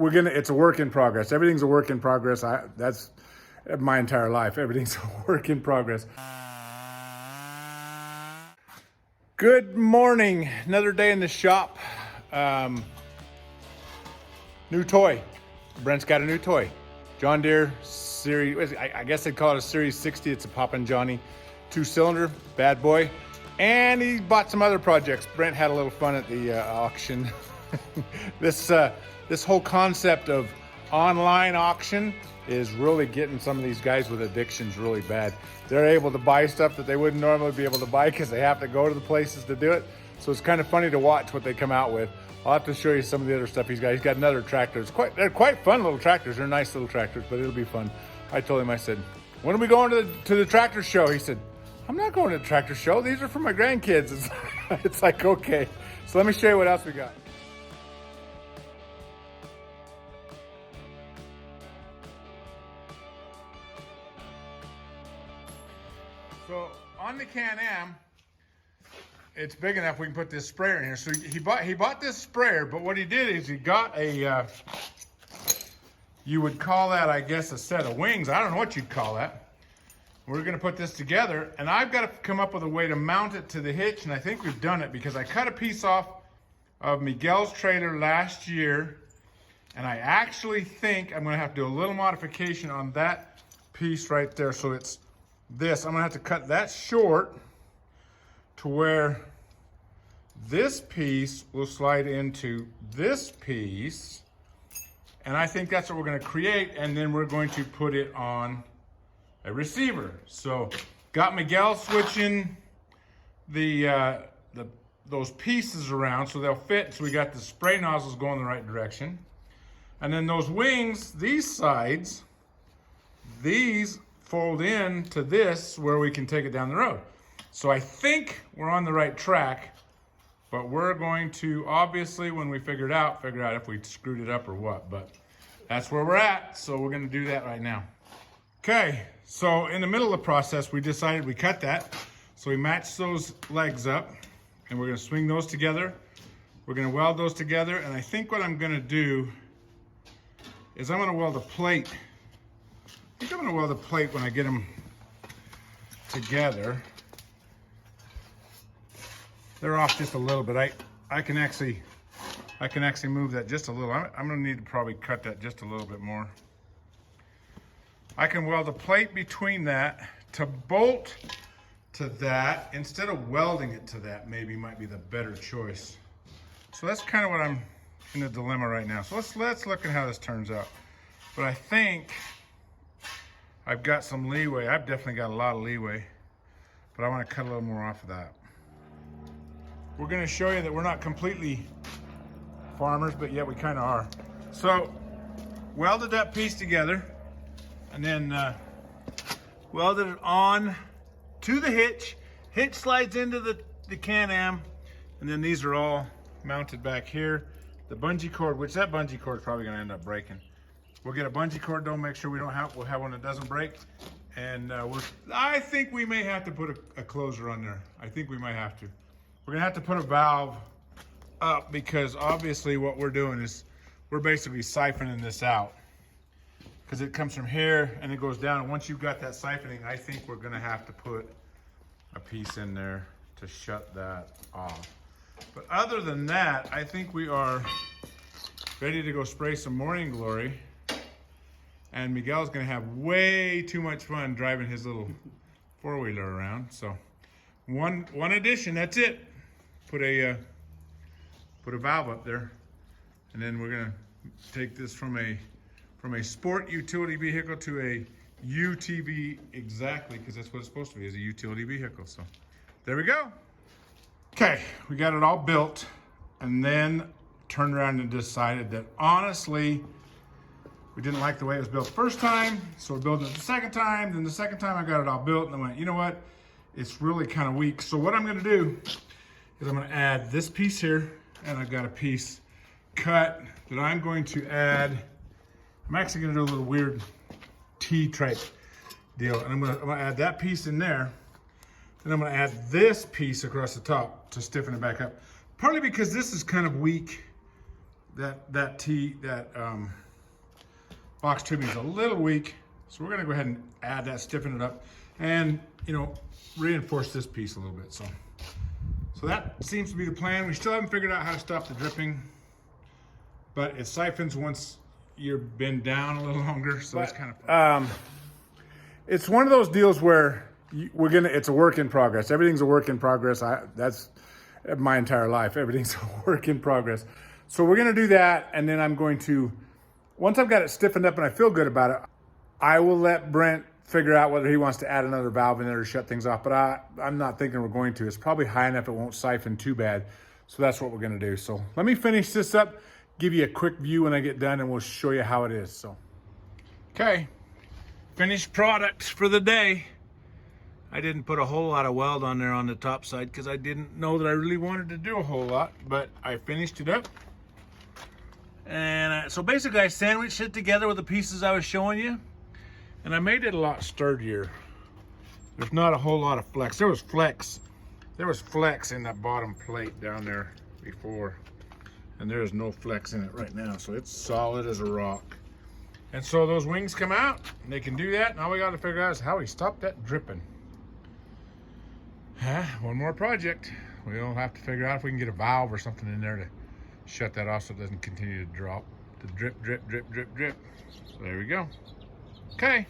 It's a work in progress. Everything's a work in progress. That's my entire life. Everything's a work in progress. Good morning. Another day in the shop. New toy. Brent's got a new toy. John Deere Series, I guess they'd call it a Series 60. It's a Poppin' Johnny 2-cylinder, bad boy. And he bought some other projects. Brent had a little fun at the auction. This whole concept of online auction is really getting some of these guys with addictions really bad. They're able to buy stuff that they wouldn't normally be able to buy because they have to go to the places to do it. So it's kind of funny to watch what they come out with. I'll have to show you some of the other stuff he's got. He's got another tractor. They're quite fun little tractors. They're nice little tractors, but it'll be fun. I told him, I said, when are we going to the tractor show? He said, I'm not going to the tractor show. These are for my grandkids. It's like, okay. So let me show you what else we got. So on the Can-Am, it's big enough we can put this sprayer in here. So he bought this sprayer, but what he did is he got a, you would call that, I guess, a set of wings. I don't know what you'd call that. We're gonna put this together, and I've got to come up with a way to mount it to the hitch, and I think we've done it because I cut a piece off of Miguel's trailer last year, and I actually think I'm gonna have to do a little modification on that piece right there. So it's this, I'm gonna have to cut that short to where this piece will slide into this piece. And I think that's what we're gonna create, and then we're going to put it on a receiver. So got Miguel switching those pieces around so they'll fit. So we got the spray nozzles going the right direction. And then those wings, these sides, these fold in to this where we can take it down the road. So I think we're on the right track, but we're going to, obviously, when we figure it out if we screwed it up or what, but that's where we're at. So we're gonna do that right now. Okay, so in the middle of the process, we decided we cut that. So we matched those legs up, and we're gonna swing those together. We're gonna weld those together, and I think what I'm gonna do is I'm gonna weld a plate. I think I'm gonna weld a plate when I get them together. They're off just a little bit. I can actually move that just a little. I'm gonna need to probably cut that just a little bit more. I can weld a plate between that to bolt to that instead of welding it to that. Maybe might be the better choice. So that's kind of what I'm in a dilemma right now. So let's look at how this turns out. But I think I've got some leeway. I've definitely got a lot of leeway, but I want to cut a little more off of that. We're going to show you that we're not completely farmers, but yet we kind of are. So welded that piece together, and then welded it on to the hitch. Hitch slides into the Can-Am, and then these are all mounted back here. The bungee cord, which that bungee cord is probably going to end up breaking. We'll get a bungee cord though, make sure we'll have one that doesn't break. And I think we may have to put a closer on there. I think we might have to. We're gonna have to put a valve up because obviously what we're doing is we're basically siphoning this out because it comes from here and it goes down. And once you've got that siphoning, I think we're gonna have to put a piece in there to shut that off. But other than that, I think we are ready to go spray some Morning Glory. And Miguel's gonna have way too much fun driving his little four-wheeler around. So one addition, that's it. Put a valve up there, and then we're gonna take this from a sport utility vehicle to a UTV, exactly, because that's what it's supposed to be, is a utility vehicle. So there we go. Okay, we got it all built, and then turned around and decided that honestly, we didn't like the way it was built the first time, so we're building it the second time. Then the second time I got it all built, and I went, you know what? It's really kind of weak. So what I'm gonna do is I'm gonna add this piece here, and I've got a piece cut that I'm going to add. I'm actually gonna do a little weird T-type deal, and I'm gonna add that piece in there. Then I'm gonna add this piece across the top to stiffen it back up. Partly because this is kind of weak that box tubing is a little weak, so we're gonna go ahead and add that, stiffen it up, and reinforce this piece a little bit. So that seems to be the plan. We still haven't figured out how to stop the dripping, but it siphons once you're been down a little longer, so it's kind of it's one of those deals where it's a work in progress. Everything's a work in progress. That's my entire life. Everything's a work in progress. So we're gonna do that, and then I'm going to, once I've got it stiffened up and I feel good about it, I will let Brent figure out whether he wants to add another valve in there to shut things off, but I'm not thinking we're going to. It's probably high enough it won't siphon too bad. So that's what we're gonna do. So let me finish this up, give you a quick view when I get done, and we'll show you how it is. So, okay, finished product for the day. I didn't put a whole lot of weld on there on the top side because I didn't know that I really wanted to do a whole lot, but I finished it up. And so basically I sandwiched it together with the pieces I was showing you, and I made it a lot sturdier. There's not a whole lot of flex. There was flex in that bottom plate down there before, and there is no flex in it right now, so it's solid as a rock. And so those wings come out, and they can do that, and all we got to figure out is how we stop that dripping. One more project. We'll have to figure out if we can get a valve or something in there to shut that off so it doesn't continue to drop. The drip, drip, drip, drip, drip. So there we go. Okay.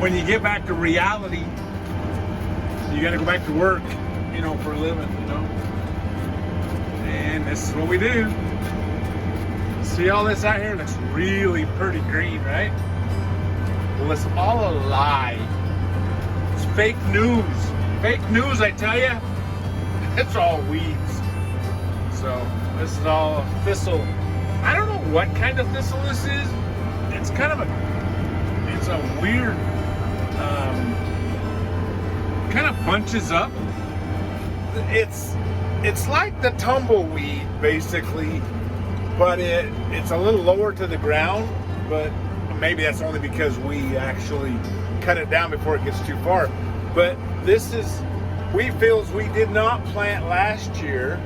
When you get back to reality, you got to go back to work, for a living, And this is what we do. See all this out here? It looks really pretty green, right? Well, it's all a lie. It's fake news. Fake news, I tell you. It's all weeds. So this is all thistle. I don't know what kind of thistle this is. It's kind of a weird, kind of bunches up. It's like the tumbleweed basically, but it's a little lower to the ground, but maybe that's only because we actually cut it down before it gets too far. But this is wheat fields we did not plant last year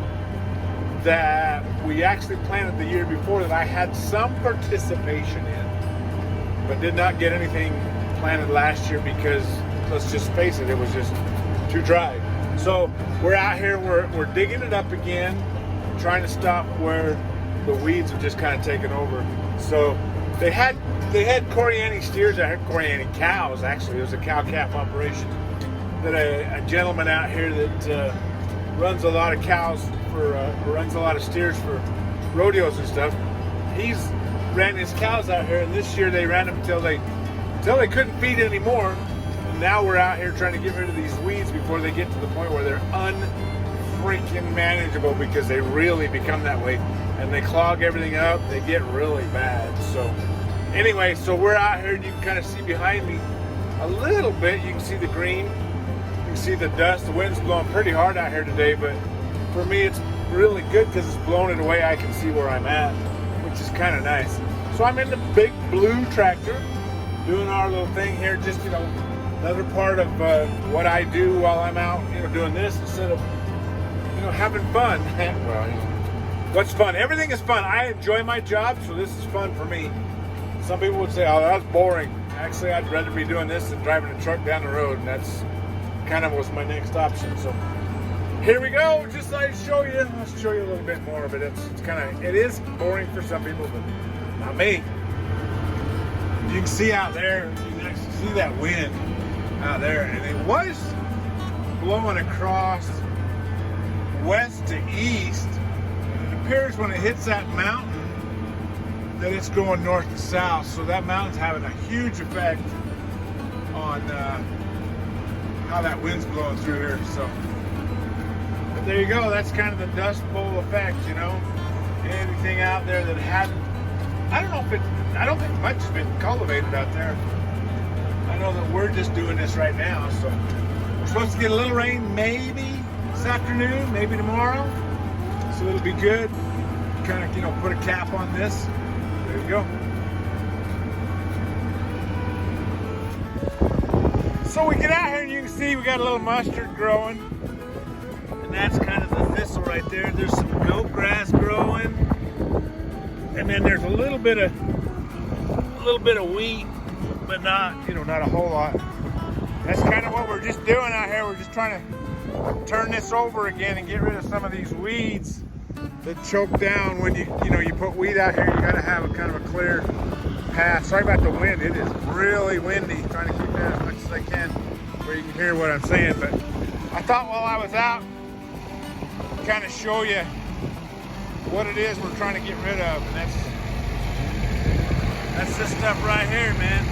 that we actually planted the year before that I had some participation in, but did not get anything planted last year because, let's just face it, it was just too dry. So we're out here, we're digging it up again, trying to stop where the weeds have just kind of taken over. So they had Coriani steers, I had Coriani cows actually. It was a cow-calf operation that a gentleman out here that runs a lot of cows runs a lot of steers for rodeos and stuff. He's ran his cows out here, and this year they ran them until they couldn't feed anymore. And now we're out here trying to get rid of these weeds before they get to the point where they're unfreaking manageable, because they really become that way and they clog everything up. They get really bad. So anyway, so we're out here, and you can kind of see behind me a little bit. You can see the green, you can see the dust. The wind's blowing pretty hard out here today, but for me it's really good because it's blowing it away. I can see where I'm at, which is kind of nice. So I'm in the big blue tractor doing our little thing here, just another part of what I do while I'm out doing this, instead of having fun. Well, what's fun? Everything is fun. I enjoy my job, so this is fun for me. Some people would say, oh, that's boring. Actually, I'd rather be doing this than driving a truck down the road, and that's kind of was my next option. So here we go. Just like to show you. I'll show you a little bit more of it. It is boring for some people, but not me. You can see out there, you can actually see that wind out there, and it was blowing across west to east. And it appears when it hits that mountain that it's going north to south. So that mountain's having a huge effect on how that wind's blowing through here. So, but there you go. That's kind of the Dust Bowl effect, you know. Anything out there that hadn't, I don't think much has been cultivated out there. I know that we're just doing this right now, so we're supposed to get a little rain maybe this afternoon, maybe tomorrow. So it'll be good. Kind of, you know, put a cap on this. There you go. So we get out here and you can see we got a little mustard growing. And that's kind of the thistle right there. There's some goat grass growing. And then there's a little bit of wheat, but not, you know, not a whole lot. That's kind of what we're just doing out here. We're just trying to turn this over again and get rid of some of these weeds that choke down when you put weed out here. You got to have a kind of a clear path. Sorry about the wind. It is really windy. Trying to keep that as much as I can where you can hear what I'm saying. But I thought while I was out, kind of show you what it is we're trying to get rid of. And that's this stuff right here, man.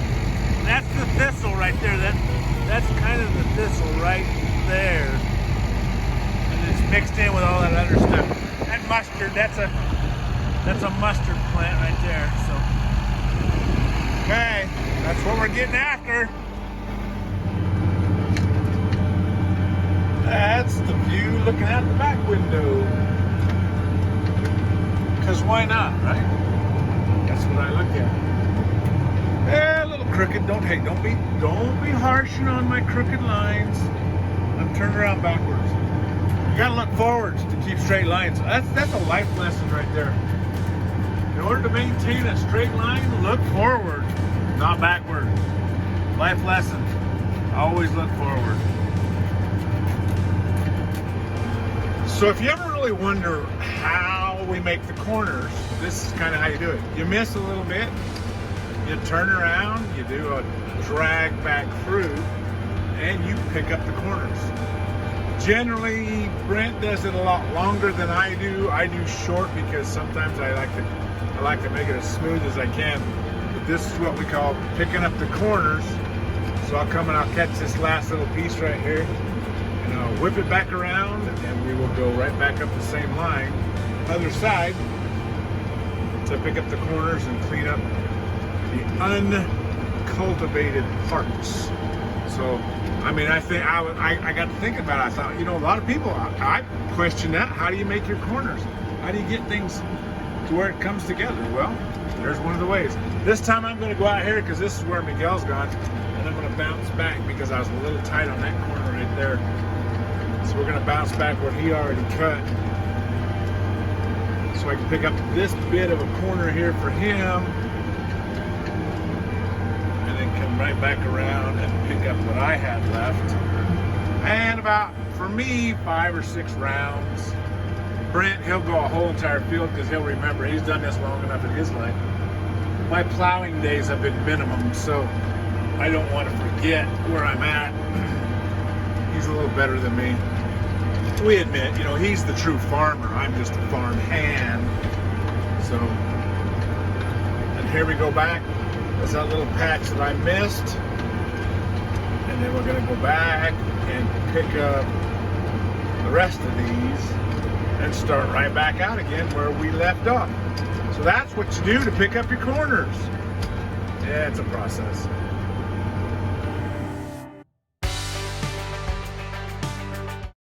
And that's the thistle right there. That's kind of the thistle right there. And it's mixed in with all that other stuff. That mustard, that's a mustard plant right there. So, okay, that's what we're getting after. That's the view looking out the back window. Because why not, right? That's what I look at. Yeah, a little crooked. Don't be harshing on my crooked lines. I'm turning around backwards. You gotta look forwards to keep straight lines. That's a life lesson right there. In order to maintain a straight line, look forward, not backward. Life lesson. Always look forward. So if you ever really wonder how we make the corners, this is kind of how you do it. You miss a little bit, you turn around, you do a drag back through, and you pick up the corners. Generally, Brent does it a lot longer than I do. I do short because sometimes I like to make it as smooth as I can. But this is what we call picking up the corners. So I'll come and I'll catch this last little piece right here, and I'll whip it back around, and we will go right back up the same line, other side, to pick up the corners and clean up the uncultivated parts. So, I mean, I think I got to thinking about it. I thought, you know, a lot of people, I question that. How do you make your corners? How do you get things to where it comes together? Well, there's one of the ways. This time I'm going to go out here because this is where Miguel's gone, and I'm going to bounce back because I was a little tight on that corner right there. So we're going to bounce back what he already cut. So I can pick up this bit of a corner here for him, and then come right back around and pick up what I had left. And about, for me, 5 or 6 rounds. Brent, he'll go a whole entire field because he'll remember he's done this long enough in his life. My plowing days have been minimum, so I don't want to forget where I'm at. He's a little better than me. We admit, you know, he's the true farmer. I'm just a farm hand. So, and here we go back. There's that little patch that I missed. And then we're going to go back and pick up the rest of these and start right back out again where we left off. So that's what you do to pick up your corners. Yeah, it's a process.